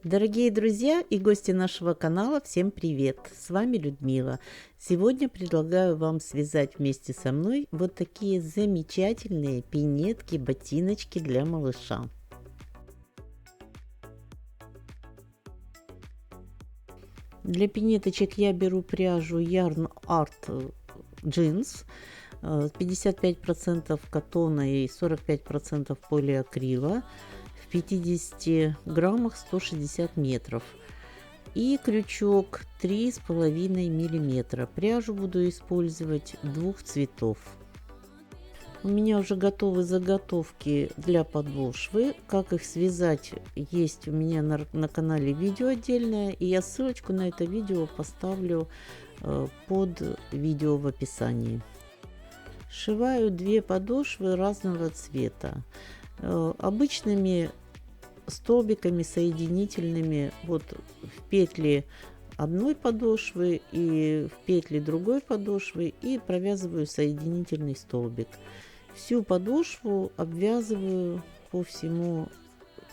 Дорогие друзья и гости нашего канала, всем привет! С вами Людмила. Сегодня предлагаю вам связать вместе со мной вот такие замечательные пинетки, ботиночки для малыша. Для пинеточек я беру пряжу Yarn Art Jeans, 55% катона и 45% полиакрила. В 50 граммах 160 метров. И крючок 3,5 миллиметра. Пряжу буду использовать двух цветов. У меня уже готовы заготовки для подошвы. Как их связать, есть у меня на канале видео отдельное. И я ссылочку на это видео поставлю под видео в описании. Сшиваю две подошвы разного цвета. Обычными столбиками соединительными вот в петли одной подошвы и в петли другой подошвы, и провязываю соединительный столбик. Всю подошву обвязываю по всему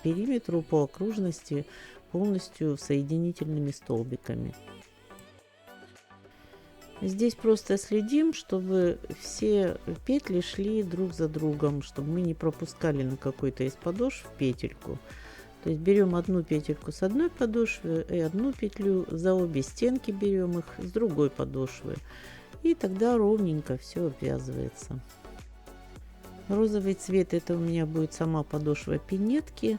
периметру, по окружности, полностью соединительными столбиками. Здесь просто следим, чтобы все петли шли друг за другом, чтобы мы не пропускали на какой-то из подошв петельку. То есть берем одну петельку с одной подошвы и одну петлю за обе стенки берем их с другой подошвы. И тогда ровненько все обвязывается. Розовый цвет — это у меня будет сама подошва пинетки.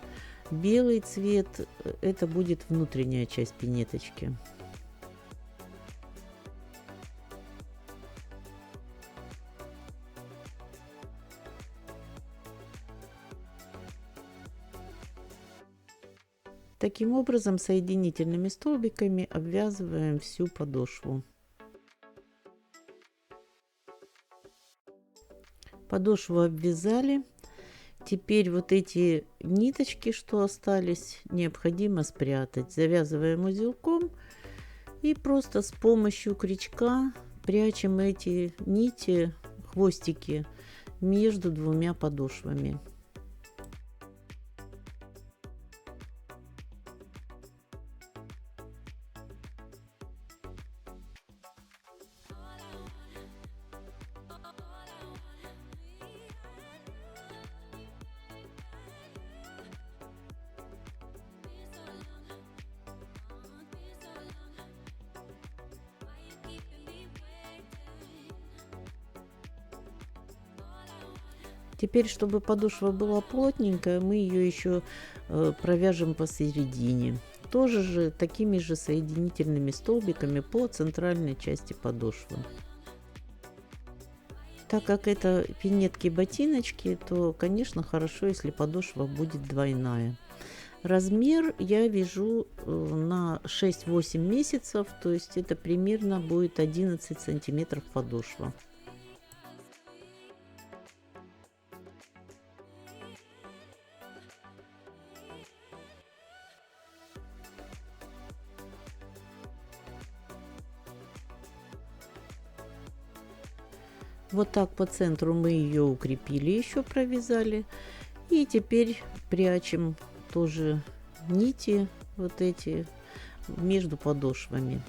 Белый цвет — это будет внутренняя часть пинеточки. Таким образом, соединительными столбиками обвязываем всю подошву. Подошву обвязали. Теперь вот эти ниточки, что остались, необходимо спрятать. Завязываем узелком и просто с помощью крючка прячем эти нити, хвостики между двумя подошвами. Теперь, чтобы подошва была плотненькая, мы ее еще провяжем посередине. Тоже же такими же соединительными столбиками по центральной части подошвы. Так как это пинетки-ботиночки, то, конечно, хорошо, если подошва будет двойная. Размер я вяжу на 6-8 месяцев, то есть это примерно будет 11 сантиметров подошва. Вот так по центру мы ее укрепили, еще провязали. И теперь прячем тоже нити вот эти между подошвами.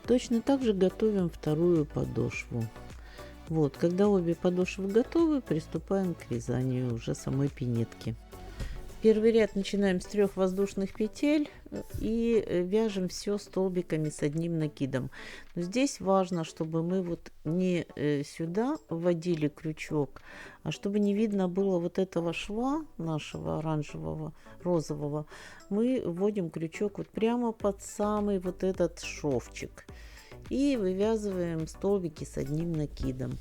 Точно так же готовим вторую подошву. Вот, когда обе подошвы готовы, приступаем к вязанию уже самой пинетки. Первый ряд начинаем с 3 воздушных петель и вяжем все столбиками с одним накидом. Но здесь важно, чтобы мы вот не сюда вводили крючок, а чтобы не видно было вот этого шва нашего оранжевого, розового. Мы вводим крючок вот прямо под самый вот этот шовчик и вывязываем столбики с одним накидом.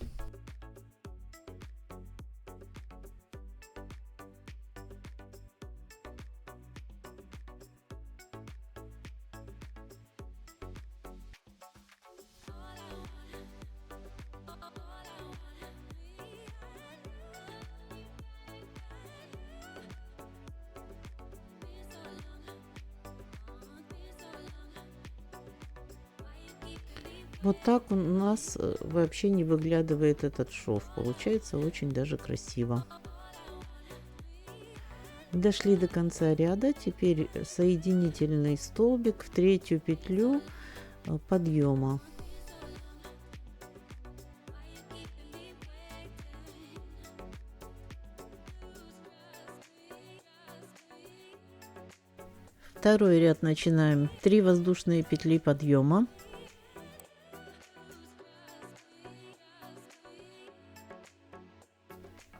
Вот так у нас вообще не выглядывает этот шов. Получается очень даже красиво. Дошли до конца ряда. Теперь соединительный столбик в третью петлю подъема. Второй ряд начинаем 3 воздушные петли подъема.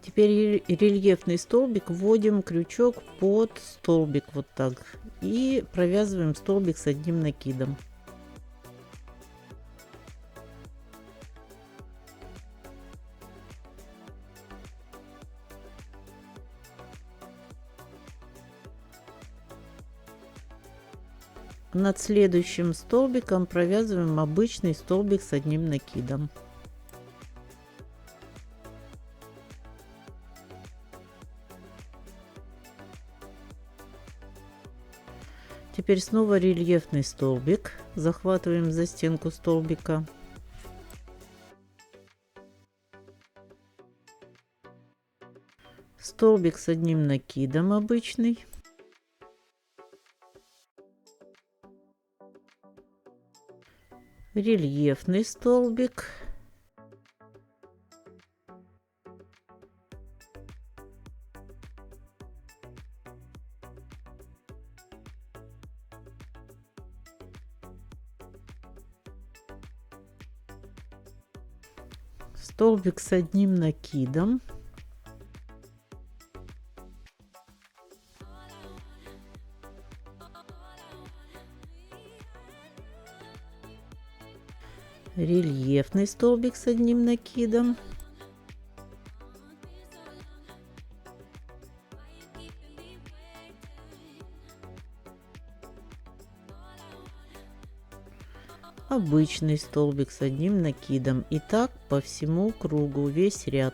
Теперь рельефный столбик, вводим крючок под столбик вот так и провязываем столбик с одним накидом. Над следующим столбиком провязываем обычный столбик с одним накидом. Теперь снова рельефный столбик, захватываем за стенку столбика. Столбик с одним накидом обычный. Рельефный столбик. Столбик с одним накидом. Рельефный столбик с одним накидом. Обычный столбик с одним накидом. И так по всему кругу, весь ряд.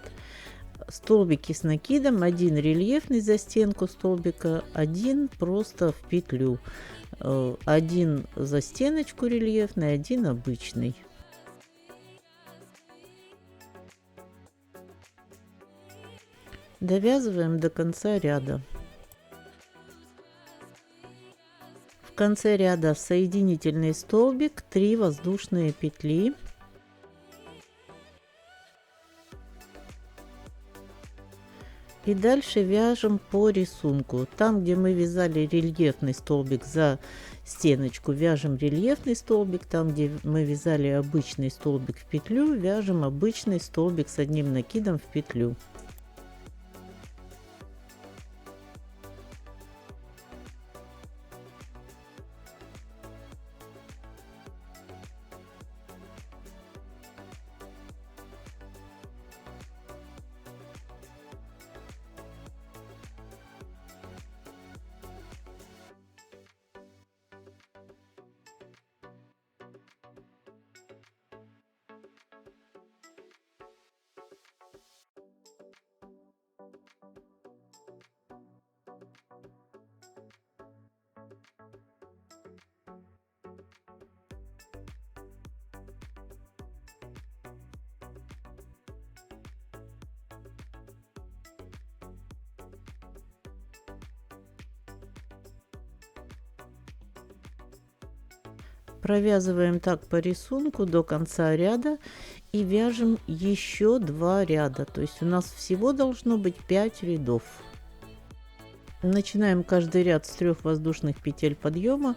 Столбики с накидом, один рельефный за стенку столбика, один просто в петлю. Один за стеночку рельефный, один обычный. Довязываем до конца ряда. В конце ряда соединительный столбик, 3 воздушные петли. И дальше вяжем по рисунку. Там, где мы вязали рельефный столбик за стеночку, вяжем рельефный столбик. Там, где мы вязали обычный столбик в петлю, вяжем обычный столбик с одним накидом в петлю. Провязываем так по рисунку до конца ряда и вяжем еще 2 ряда. То есть у нас всего должно быть 5 рядов. Начинаем каждый ряд с 3 воздушных петель подъема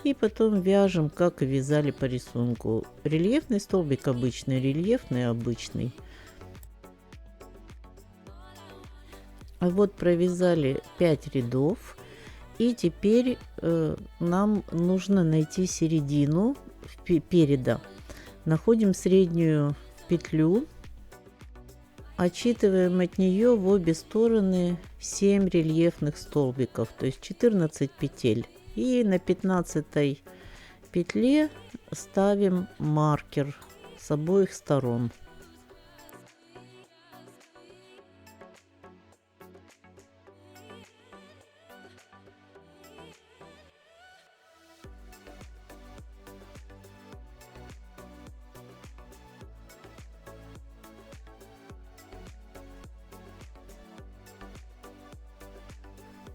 и потом вяжем, как и вязали по рисунку. Рельефный столбик обычный, рельефный обычный. А вот провязали 5 рядов. И теперь нам нужно найти середину переда. Находим среднюю петлю, отсчитываем от нее в обе стороны 7 рельефных столбиков, то есть 14 петель. И на 15 петле ставим маркер с обоих сторон.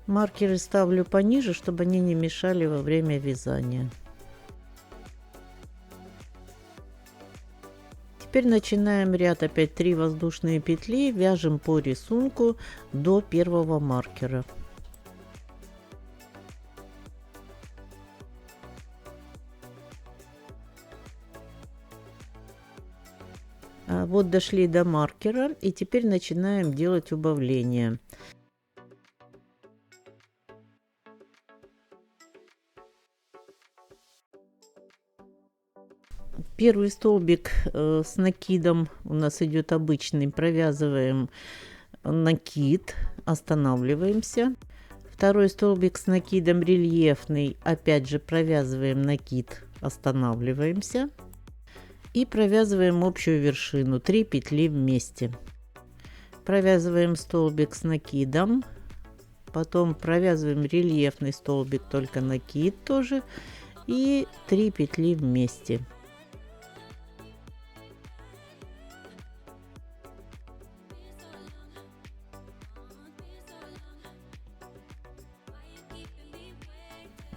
Маркеры ставлю пониже, чтобы они не мешали во время вязания. Теперь начинаем ряд, опять 3 воздушные петли, вяжем по рисунку до первого маркера. Вот дошли до маркера, и теперь начинаем делать убавление. Первый столбик с накидом у нас идет обычный, провязываем накид, останавливаемся. Второй столбик с накидом рельефный, опять же провязываем накид, останавливаемся. И провязываем общую вершину, 3 петли вместе. Провязываем столбик с накидом, потом провязываем рельефный столбик, только накид тоже, и 3 петли вместе.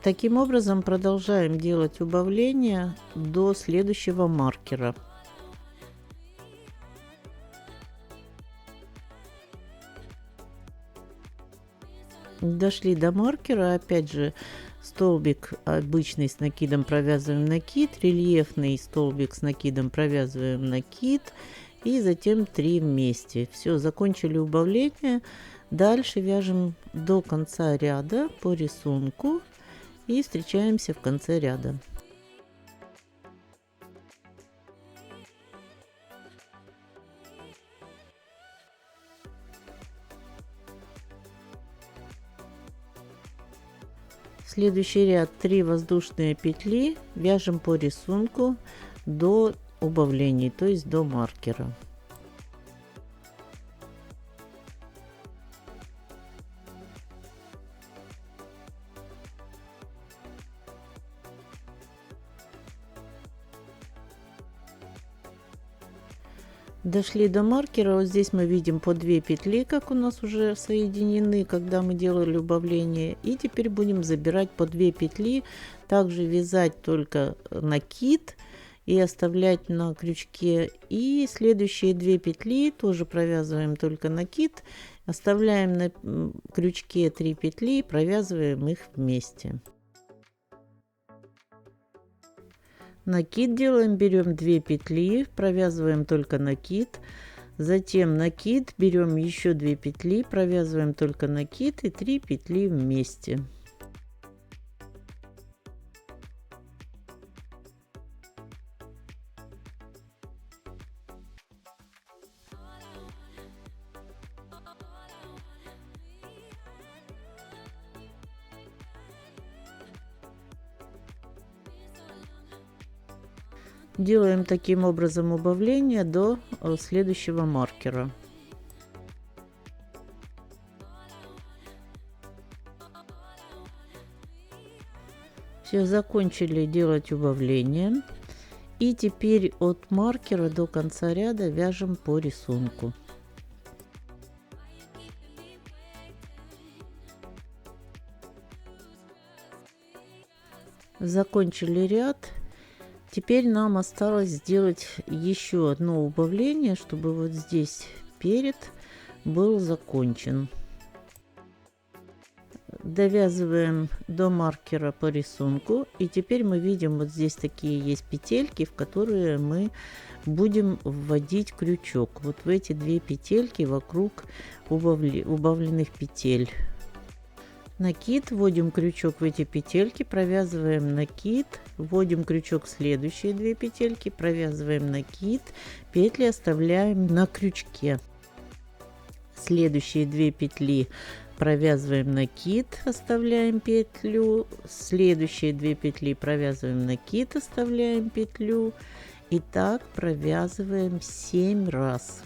Таким образом продолжаем делать убавления до следующего маркера. Дошли до маркера, опять же столбик обычный с накидом провязываем накид, рельефный столбик с накидом провязываем накид и затем 3 вместе. Все, закончили убавление. Дальше вяжем до конца ряда по рисунку и встречаемся в конце ряда. Следующий ряд 3 воздушные петли, вяжем по рисунку до убавлений, то есть до маркера. Дошли до маркера, вот здесь мы видим по 2 петли, как у нас уже соединены, когда мы делали убавление. И теперь будем забирать по 2 петли, также вязать только накид и оставлять на крючке. И следующие 2 петли тоже провязываем только накид, оставляем на крючке 3 петли, провязываем их вместе. Накид делаем, берем 2 петли, провязываем только накид, затем накид, берем еще 2 петли, провязываем только накид и 3 петли вместе. Делаем таким образом убавление до следующего маркера. Все, закончили делать убавление. И теперь от маркера до конца ряда вяжем по рисунку. Закончили ряд. Теперь нам осталось сделать еще одно убавление, чтобы вот здесь перед был закончен. Довязываем до маркера по рисунку. И теперь мы видим, вот здесь такие есть петельки, в которые мы будем вводить крючок. Вот в эти 2 петельки вокруг убавленных петель. Накид, вводим крючок в эти петельки, провязываем накид, вводим крючок в следующие 2 петельки, провязываем накид, петли оставляем на крючке. Следующие 2 петли провязываем накид, оставляем петлю, следующие 2 петли провязываем накид, оставляем петлю, и так провязываем 7 раз.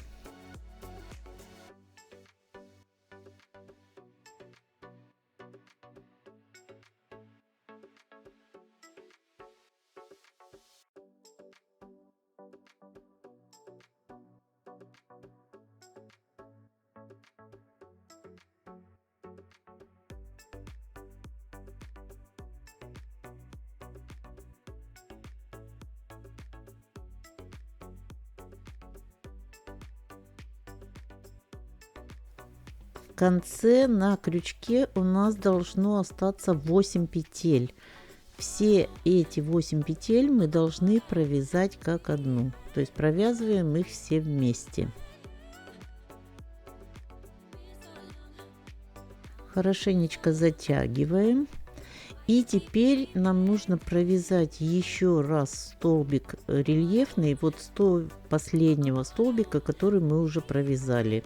конце на крючке у нас должно остаться 8 петель. Все эти 8 петель мы должны провязать как одну, то есть провязываем их все вместе. Хорошенечко затягиваем. И теперь нам нужно провязать еще раз столбик рельефный, вот с того последнего столбика, который мы уже провязали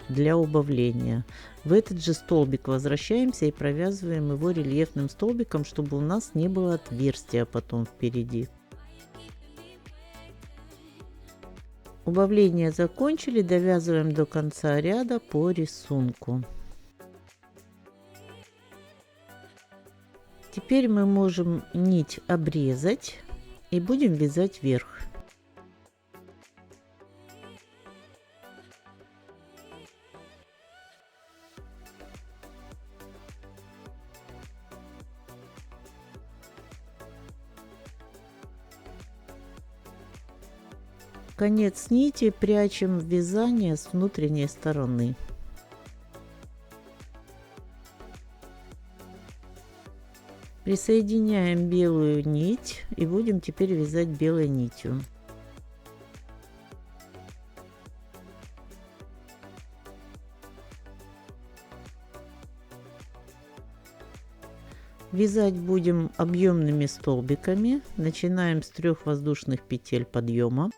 для убавления. В этот же столбик возвращаемся и провязываем его рельефным столбиком, чтобы у нас не было отверстия потом впереди. Убавление закончили, довязываем до конца ряда по рисунку. Теперь мы можем нить обрезать и будем вязать вверх. Конец нити прячем в вязание с внутренней стороны. Присоединяем белую нить и будем теперь вязать белой нитью. Вязать будем объемными столбиками. Начинаем с 3 воздушных петель подъема.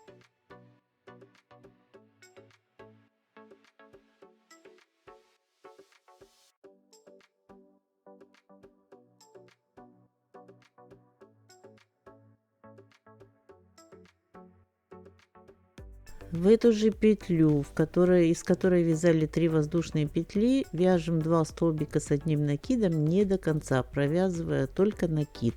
В эту же петлю, из которой вязали 3 воздушные петли, вяжем 2 столбика с одним накидом не до конца, провязывая только накид.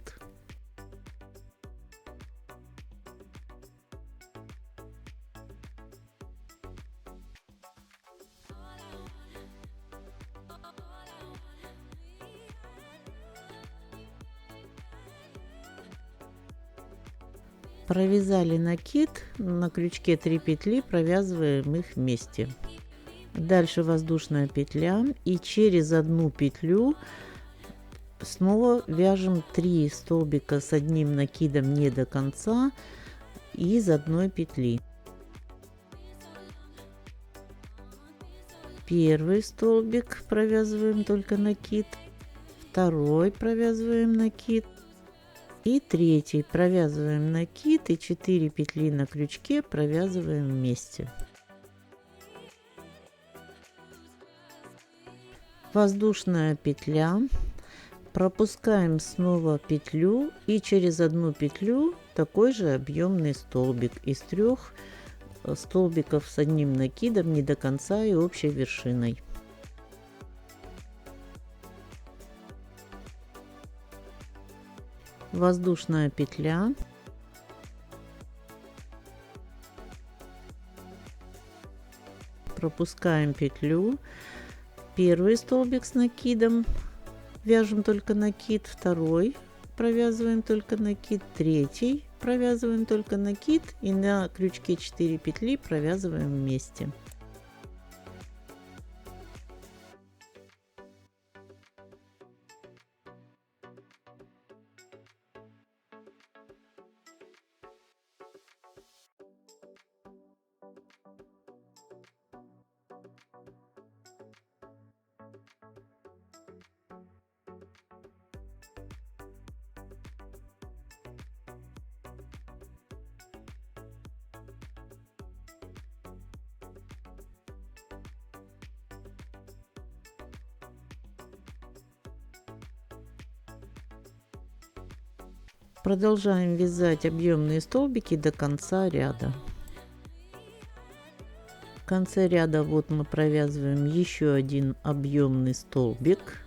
Провязали накид, на крючке 3 петли, провязываем их вместе. Дальше воздушная петля и через одну петлю снова вяжем 3 столбика с одним накидом не до конца из одной петли. Первый столбик провязываем только накид, второй провязываем накид. И третий провязываем накид и 4 петли на крючке провязываем вместе. Воздушная петля, пропускаем снова петлю и через одну петлю такой же объемный столбик из 3 столбиков с одним накидом не до конца и общей вершиной. Воздушная петля, пропускаем петлю, первый столбик с накидом, вяжем только накид, второй провязываем только накид, третий провязываем только накид и на крючке 4 петли провязываем вместе. Продолжаем вязать объемные столбики до конца ряда. В конце ряда вот мы провязываем еще один объемный столбик.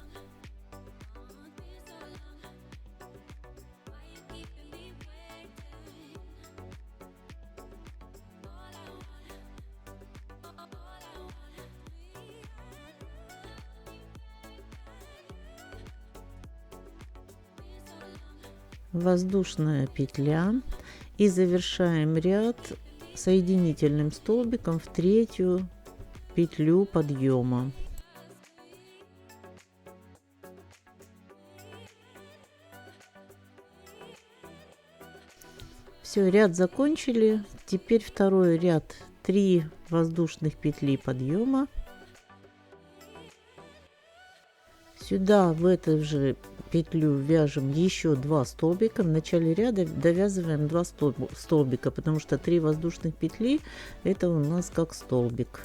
Воздушная петля и завершаем ряд соединительным столбиком в 3-ю петлю подъема. Все, ряд закончили. Теперь второй ряд. 3 воздушных петли подъема. Сюда в эту же петлю вяжем еще 2 столбика. В начале ряда довязываем 2 столбика, потому что 3 воздушных петли это у нас как столбик.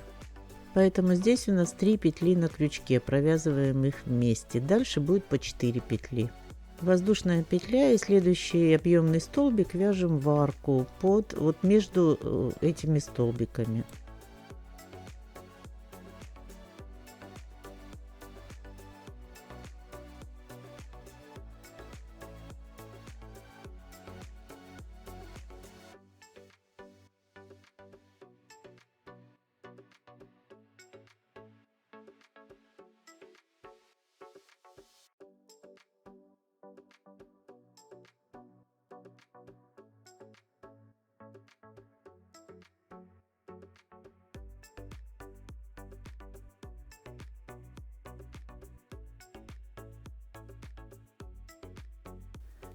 Поэтому здесь у нас 3 петли на крючке, провязываем их вместе. Дальше будет по 4 петли. Воздушная петля и следующий объемный столбик вяжем в арку вот между этими столбиками.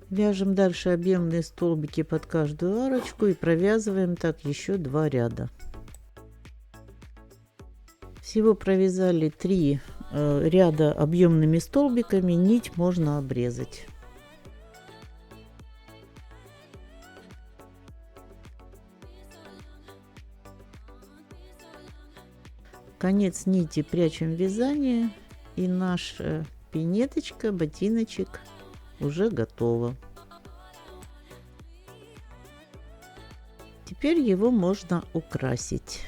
Вяжем дальше объемные столбики под каждую арочку и провязываем так еще 2 ряда. Всего провязали 3 ряда объемными столбиками, нить можно обрезать. Конец нити прячем в вязание, и наша пинеточка, ботиночек уже готово. Теперь его можно украсить.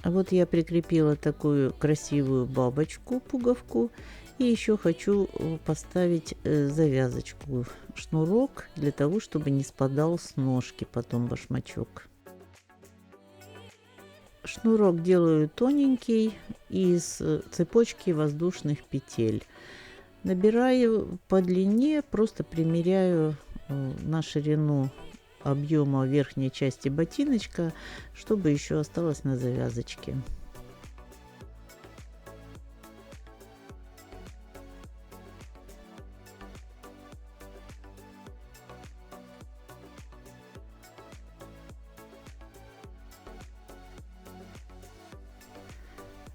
А вот я прикрепила такую красивую бабочку, пуговку, и еще хочу поставить завязочку, шнурок, для того чтобы не спадал с ножки потом башмачок. Шнурок делаю тоненький из цепочки воздушных петель. Набираю по длине, просто примеряю на ширину объема верхней части ботиночка, чтобы еще осталось на завязочке.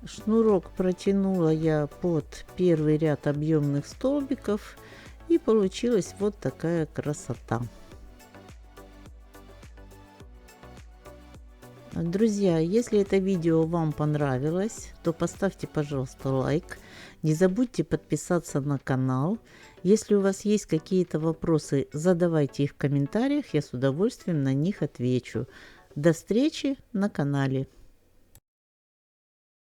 Шнурок протянула я под первый ряд объемных столбиков, и получилась вот такая красота. Друзья, если это видео вам понравилось, то поставьте, пожалуйста, лайк. Не забудьте подписаться на канал. Если у вас есть какие-то вопросы, задавайте их в комментариях, я с удовольствием на них отвечу. До встречи на канале.